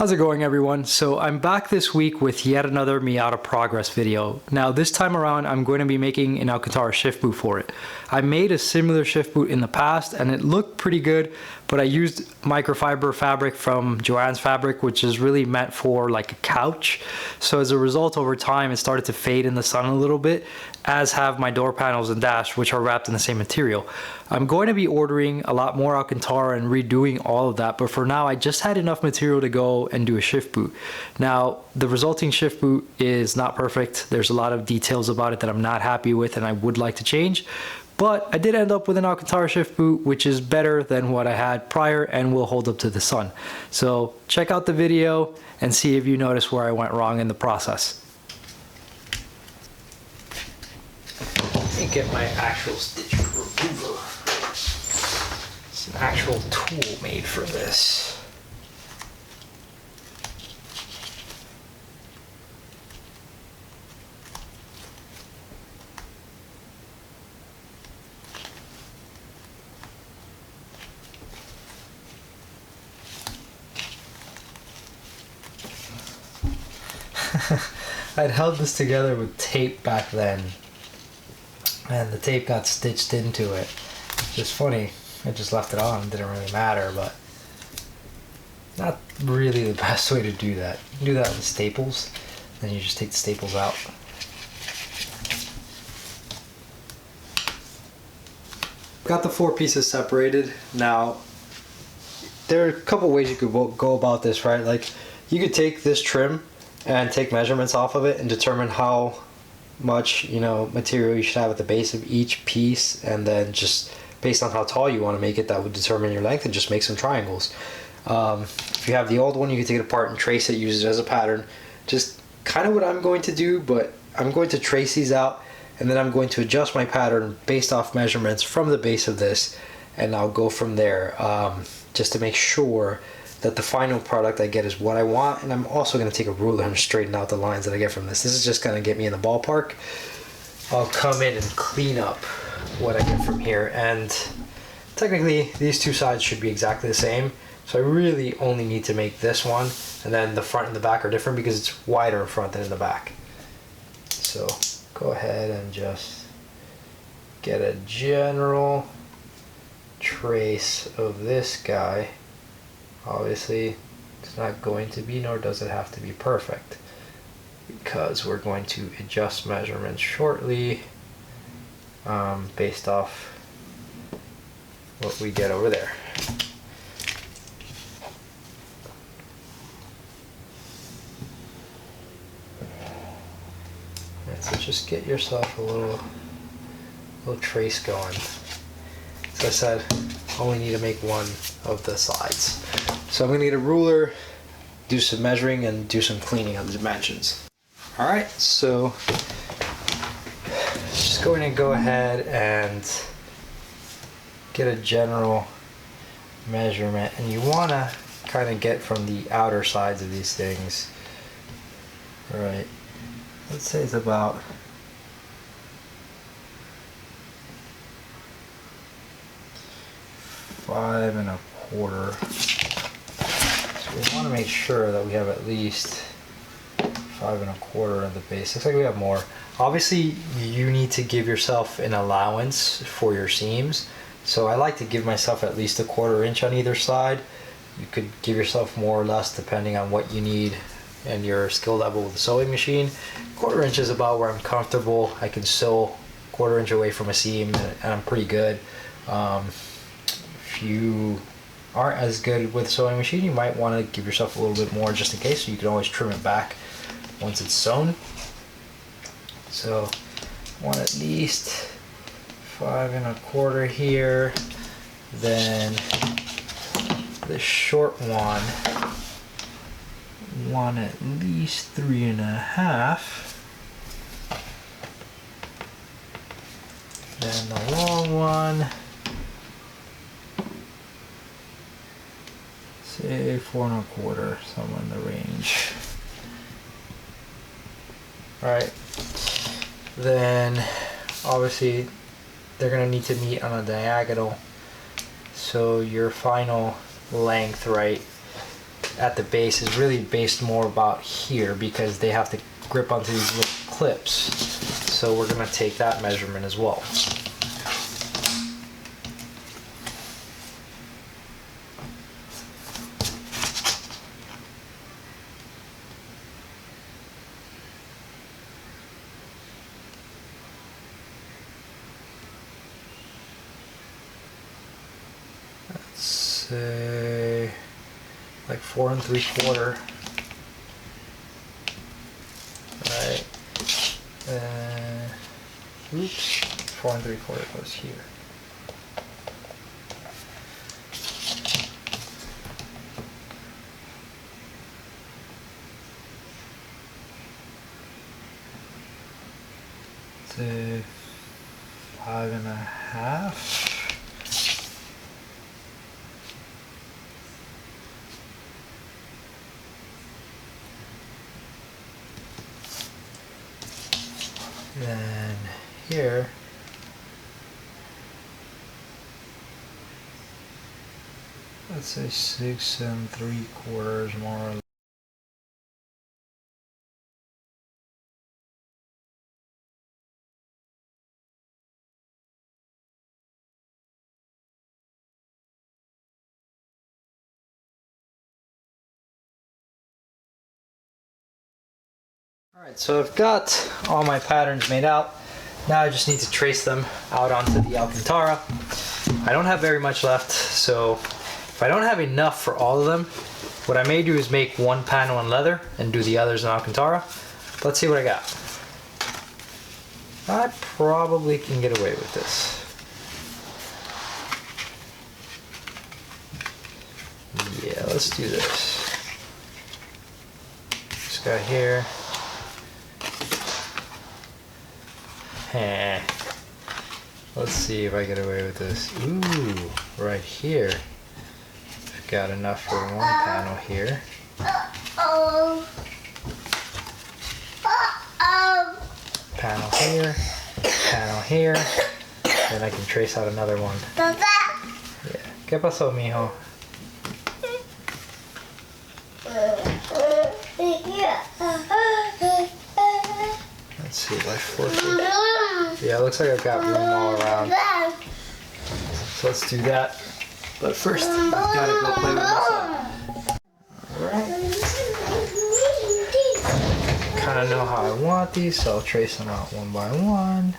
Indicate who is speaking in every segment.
Speaker 1: How's it going, everyone? So I'm back this week with yet another Miata progress video. Now this time around I'm going to be making an Alcantara shift boot for it. I made a similar shift boot in the past and it looked pretty good, but I used microfiber fabric from Joann's Fabric, which is really meant for like a couch. So as a result, over time it started to fade in the sun a little bit, as have my door panels and dash, which are wrapped in the same material. I'm going to be ordering a lot more Alcantara and redoing all of that, but for now I just had enough material to go and do a shift boot. Now the resulting shift boot is not perfect. There's a lot of details about it that I'm not happy with and I would like to change, but I did end up with an Alcantara shift boot which is better than what I had prior and will hold up to the sun. So check out the video and see if you notice where I went wrong in the process. Let me get my actual stitch remover. It's an actual tool made for this. I'd held this together with tape back then, and the tape got stitched into it. It's funny, I just left it on, it didn't really matter, but not really the best way to do that. You can do that with staples, then you just take the staples out. Got the four pieces separated. Now, there are a couple ways you could go about this, right? Like, you could take this trim and take measurements off of it and determine how much material you should have at the base of each piece, and then just based on how tall you want to make it, that would determine your length, and just make some triangles. If you have the old one, you can take it apart and trace it, use it as a pattern. Just kind of what I'm going to do, but I'm going to trace these out and then I'm going to adjust my pattern based off measurements from the base of this, and I'll go from there, just to make sure that the final product I get is what I want. And I'm also going to take a ruler and straighten out the lines that I get from this. This is just going to get me in the ballpark. I'll come in and clean up what I get from here, and technically these two sides should be exactly the same, so I really only need to make this one, and then the front and the back are different because it's wider in front than in the back. So go ahead and just get a general trace of this guy. Obviously it's not going to be, nor does it have to be perfect, because we're going to adjust measurements shortly based off what we get over there. Alright, so just get yourself a little trace going. As I said, only need to make one of the sides. So I'm going to get a ruler, do some measuring, and do some cleaning of the dimensions. Alright, so just going to go ahead and get a general measurement, and you want to kind of get from the outer sides of these things. Alright, let's say it's about five and a quarter. So we want to make sure that we have at least 5 1/4 at the base. Looks like we have more. Obviously you need to give yourself an allowance for your seams, so I like to give myself at least 1/4 inch on either side. You could give yourself more or less depending on what you need and your skill level with the sewing machine. 1/4 inch is about where I'm comfortable. I can sew 1/4 inch away from a seam and I'm pretty good. If you aren't as good with sewing machine, you might want to give yourself a little bit more just in case, so you can always trim it back once it's sewn. So I want at least 5 1/4 here. Then the short one, want at least 3 1/2. Then the long one, say 4 1/4, somewhere in the range. Alright, then obviously they're going to need to meet on a diagonal, so your final length, right, at the base is really based more about here because they have to grip onto these little clips. So we're gonna take that measurement as well. Let's say like 4 3/4. Right. Oops. 4 3/4 goes here. Say 5 1/2. Then here, let's say 6 3/4 more or less. Alright, so I've got all my patterns made out. Now I just need to trace them out onto the alcantara. I don't have very much left, so if I don't have enough for all of them, what I may do is make one panel in leather and do the others in alcantara. Let's see what I got. I probably can get away with this. Yeah, let's do this. This guy here. Let's see if I get away with this. Ooh, right here. I've got enough for one panel here. Panel here, panel here. Then I can trace out another one. Yeah. ¿Qué pasó, mijo? Let's see if I flip it. Yeah, it looks like I've got room all around. So let's do that. But first, I've got to go play with myself. Alright. Kind of know how I want these, so I'll trace them out one by one.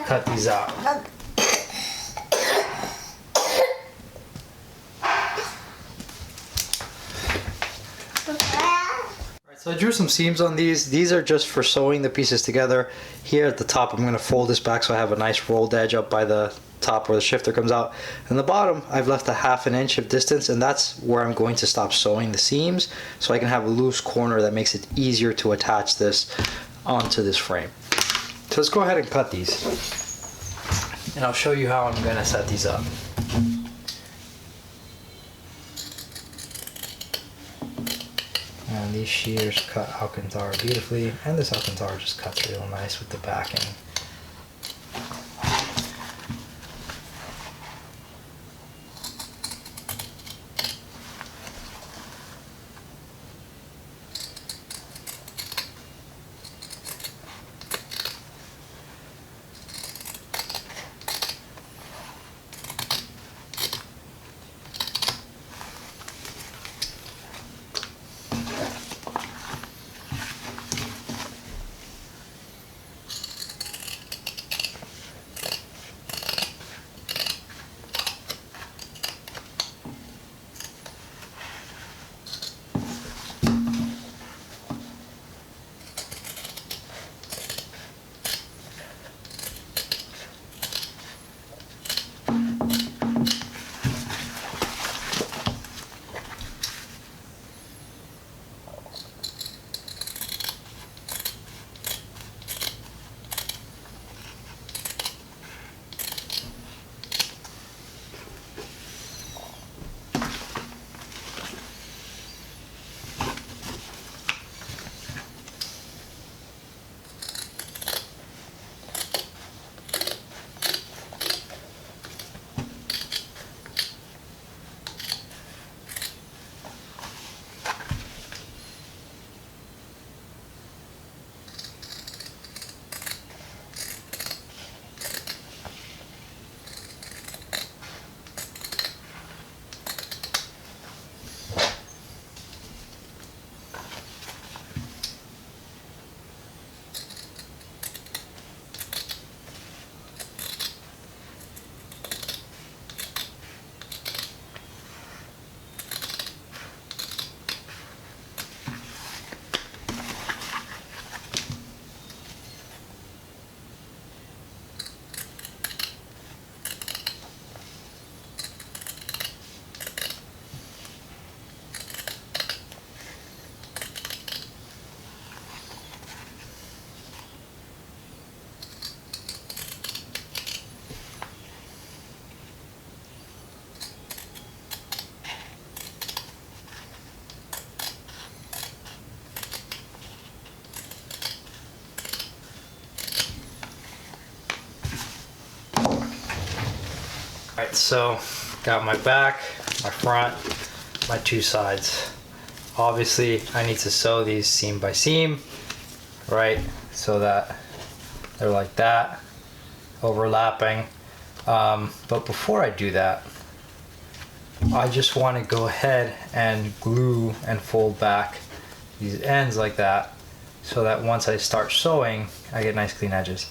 Speaker 1: Cut these out. So I drew some seams on these. These are just for sewing the pieces together. Here at the top, I'm going to fold this back so I have a nice rolled edge up by the top where the shifter comes out. And the bottom, I've left a 1/2 inch of distance, and that's where I'm going to stop sewing the seams so I can have a loose corner that makes it easier to attach this onto this frame. So let's go ahead and cut these. And I'll show you how I'm going to set these up. And these shears cut alcantara beautifully, and this alcantara just cuts real nice with the backing. Alright, so got my back, my front, my two sides. Obviously, I need to sew these seam by seam, right? So that they're like that, overlapping. But before I do that, I just want to go ahead and glue and fold back these ends like that, so that once I start sewing, I get nice clean edges.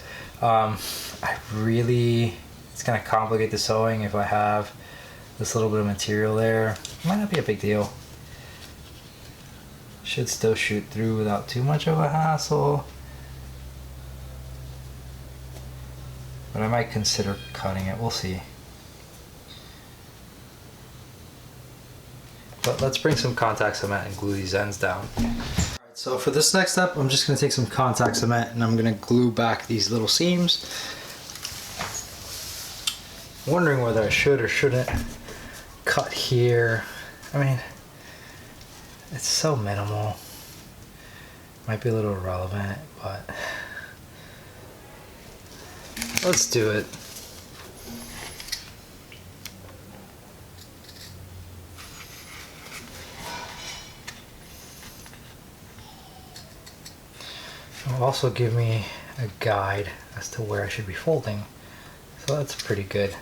Speaker 1: It's gonna complicate the sewing if I have this little bit of material there. Might not be a big deal. Should still shoot through without too much of a hassle. But I might consider cutting it, we'll see. But let's bring some contact cement and glue these ends down. Alright, so for this next step, I'm just gonna take some contact cement and I'm gonna glue back these little seams. Wondering whether I should or shouldn't cut here. I mean, it's so minimal. Might be a little irrelevant, but let's do it. It'll also give me a guide as to where I should be folding. So that's pretty good.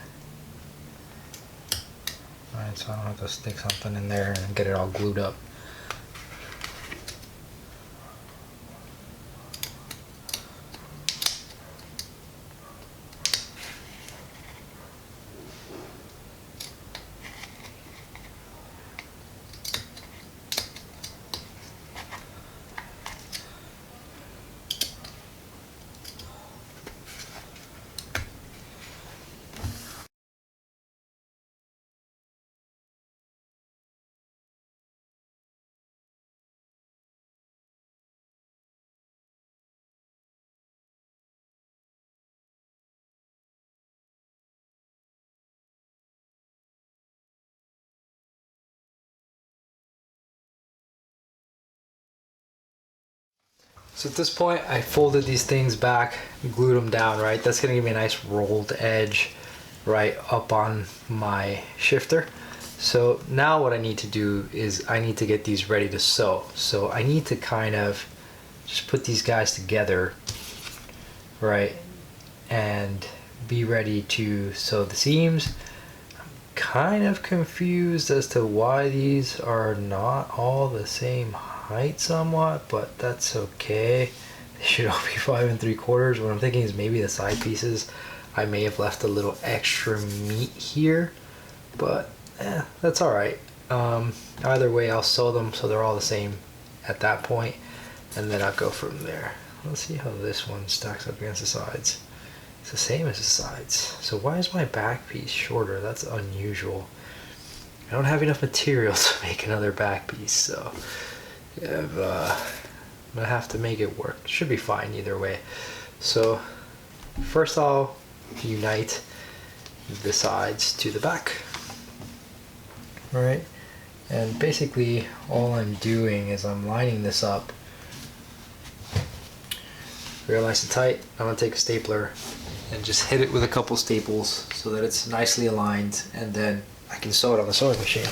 Speaker 1: Alright, so I don't have to stick something in there and get it all glued up. So at this point, I folded these things back, glued them down, right? That's gonna give me a nice rolled edge right up on my shifter. So now what I need to do is I need to get these ready to sew. So I need to kind of just put these guys together, right? And be ready to sew the seams. I'm kind of confused as to why these are not all the same height somewhat, but that's okay. They should all be 5 3/4. What I'm thinking is maybe the side pieces, I may have left a little extra meat here, but that's all right. Either way, I'll sew them so they're all the same at that point, and then I'll go from there. Let's see how this one stacks up against the sides. It's the same as the sides. So why is my back piece shorter? That's unusual. I don't have enough material to make another back piece, so I'm gonna have to make it work. It should be fine either way. So first I'll unite the sides to the back. All right, and basically all I'm doing is I'm lining this up real nice and tight. I'm gonna take a stapler and just hit it with a couple staples so that it's nicely aligned, and then I can sew it on the sewing machine.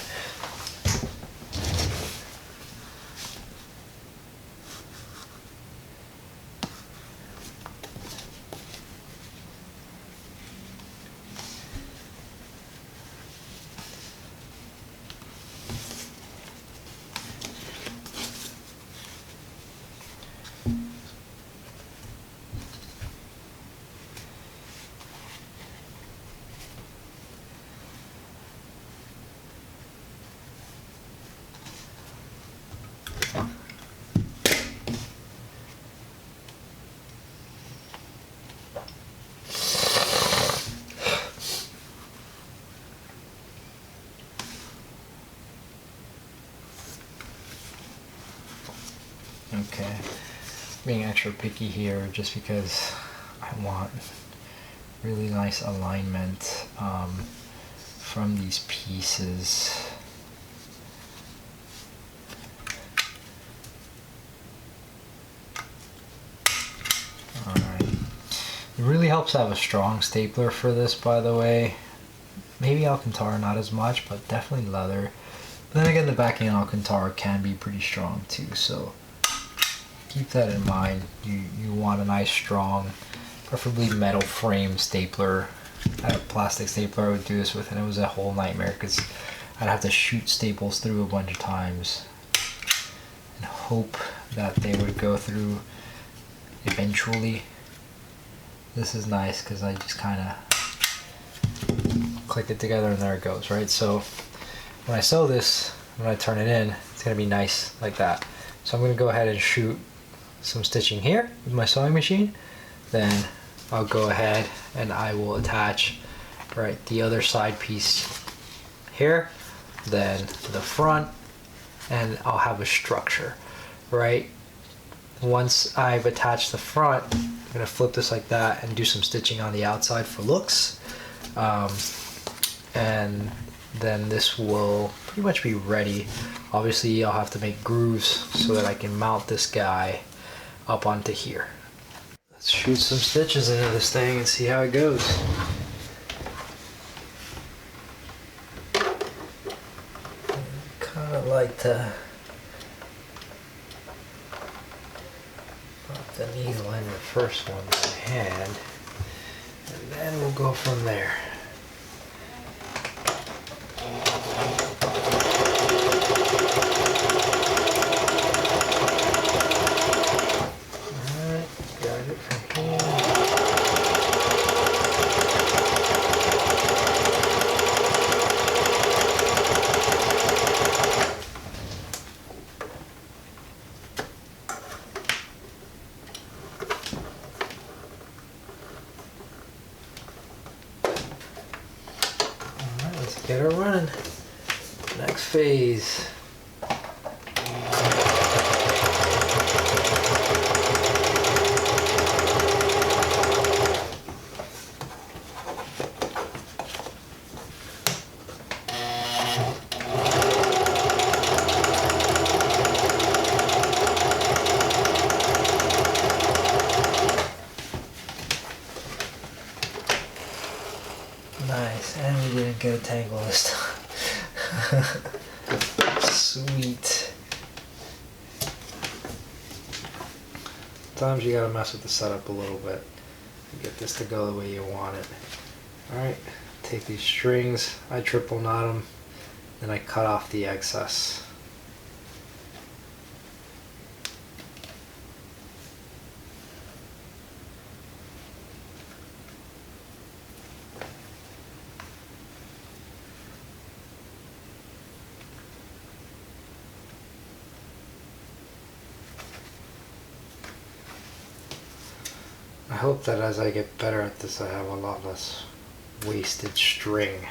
Speaker 1: Okay, being extra picky here just because I want really nice alignment from these pieces. Alright, it really helps to have a strong stapler for this, by the way. Maybe alcantara, not as much, but definitely leather. But then again, the backing on alcantara can be pretty strong too, so keep that in mind. You want a nice strong, preferably metal frame stapler. I had a plastic stapler I would do this with, and it was a whole nightmare because I'd have to shoot staples through a bunch of times and hope that they would go through eventually. This is nice because I just kind of click it together and there it goes, right? So when I sew this, when I turn it in, it's going to be nice like that. So I'm going to go ahead and shoot some stitching here with my sewing machine. Then I'll go ahead and I will attach right the other side piece here, then the front, and I'll have a structure, right? Once I've attached the front, I'm gonna flip this like that and do some stitching on the outside for looks, and then this will pretty much be ready. Obviously I'll have to make grooves so that I can mount this guy up onto here. Let's shoot some stitches into this thing and see how it goes. Kind of like to pop the needle in the first one by hand, and then we'll go from there. Get her running. Next phase. Nice, and we didn't get a tangle this time. Sweet. Sometimes you gotta mess with the setup a little bit to get this to go the way you want it. Alright, take these strings, I triple knot them, then I cut off the excess. I hope that as I get better at this, I have a lot less wasted string.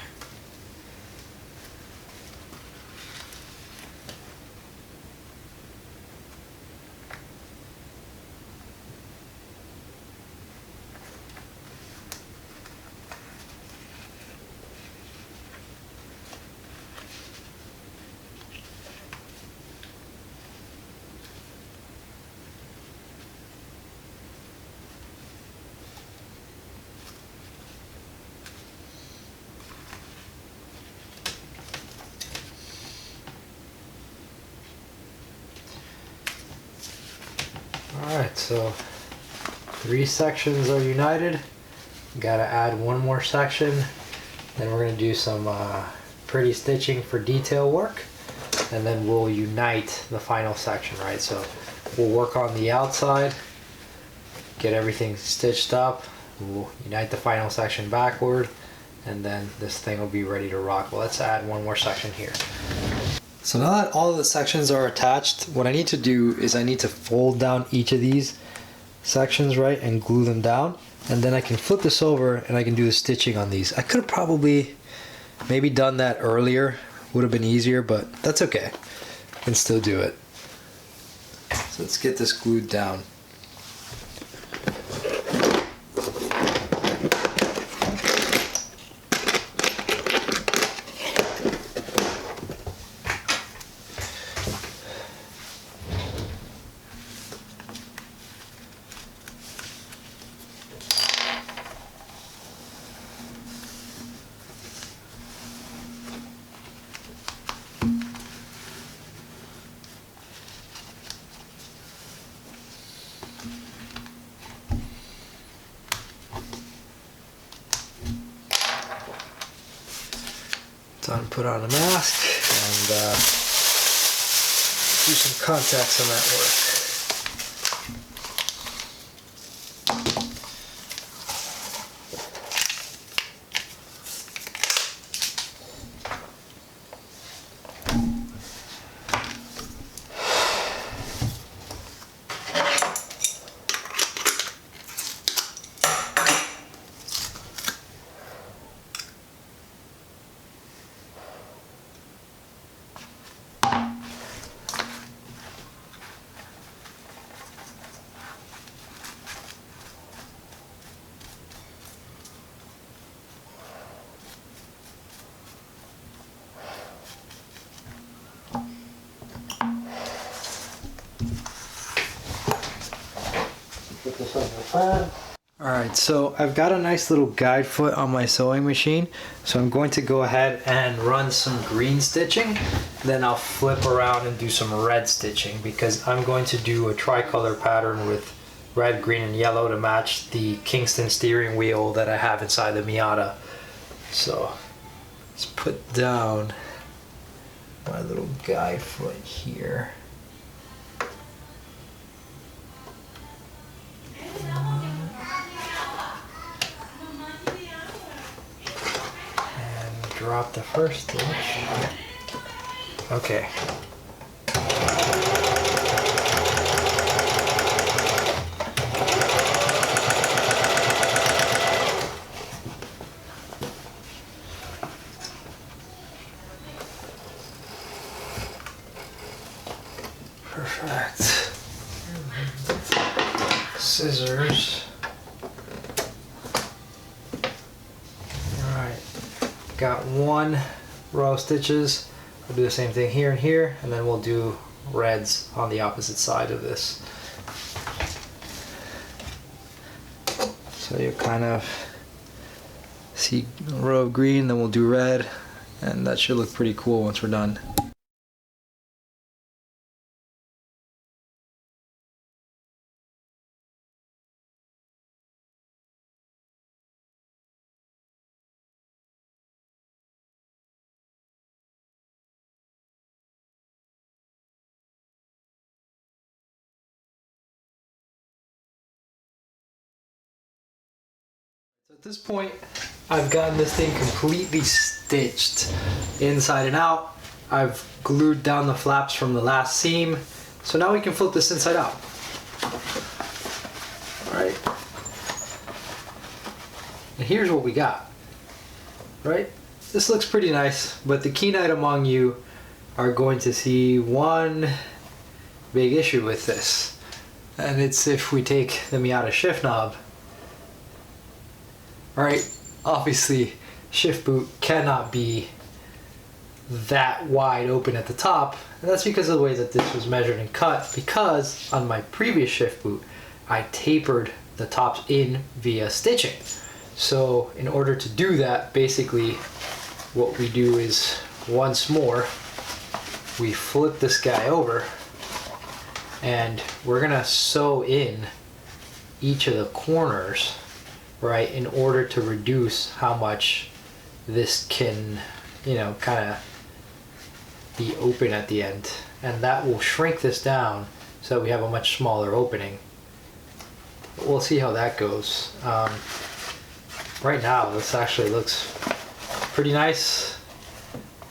Speaker 1: Alright, so 3 sections are united. Gotta add one more section. Then we're gonna do some pretty stitching for detail work. And then we'll unite the final section, right? So we'll work on the outside, get everything stitched up. We'll unite the final section backward, and then this thing will be ready to rock. Well, let's add one more section here. So now that all of the sections are attached, what I need to do is I need to fold down each of these sections, right, and glue them down. And then I can flip this over and I can do the stitching on these. I could have probably maybe done that earlier, would have been easier, but that's okay. I can still do it. So let's get this glued down. Time to put on a mask and do some contacts on that work. Alright, so I've got a nice little guide foot on my sewing machine, so I'm going to go ahead and run some green stitching, then I'll flip around and do some red stitching because I'm going to do a tricolor pattern with red, green, and yellow to match the Kingston steering wheel that I have inside the Miata. So let's put down my little guide foot here. Drop the first stitch. Okay. Perfect. Scissors. Got one row of stitches. We'll do the same thing here and here, and then we'll do reds on the opposite side of this. So you kind of See a row of green, then we'll do red, and that should look pretty cool once we're done. So at this point, I've gotten this thing completely stitched inside and out. I've glued down the flaps from the last seam. So now we can flip this inside out. All right. And here's what we got, right? This looks pretty nice, but the keen-eyed among you are going to see one big issue with this. And it's if we take the Miata shift knob. Alright, obviously shift boot cannot be that wide open at the top, and that's because of the way that this was measured and cut, because on my previous shift boot I tapered the tops in via stitching. So in order to do that, basically what we do is once more we flip this guy over and we're gonna sew in each of the corners, right, in order to reduce how much this can, you know, kind of be open at the end. And that will shrink this down so that we have a much smaller opening. But we'll see how that goes. Right now, this actually looks pretty nice.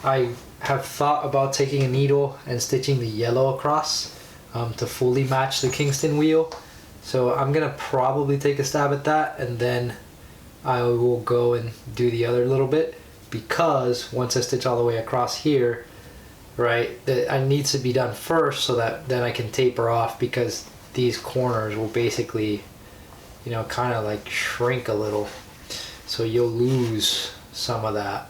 Speaker 1: I have thought about taking a needle and stitching the yellow across to fully match the Kingston wheel. So I'm gonna probably take a stab at that, and then I will go and do the other little bit, because once I stitch all the way across here, right, that needs to be done first so that then I can taper off, because these corners will basically, you know, kind of like shrink a little. So you'll lose some of that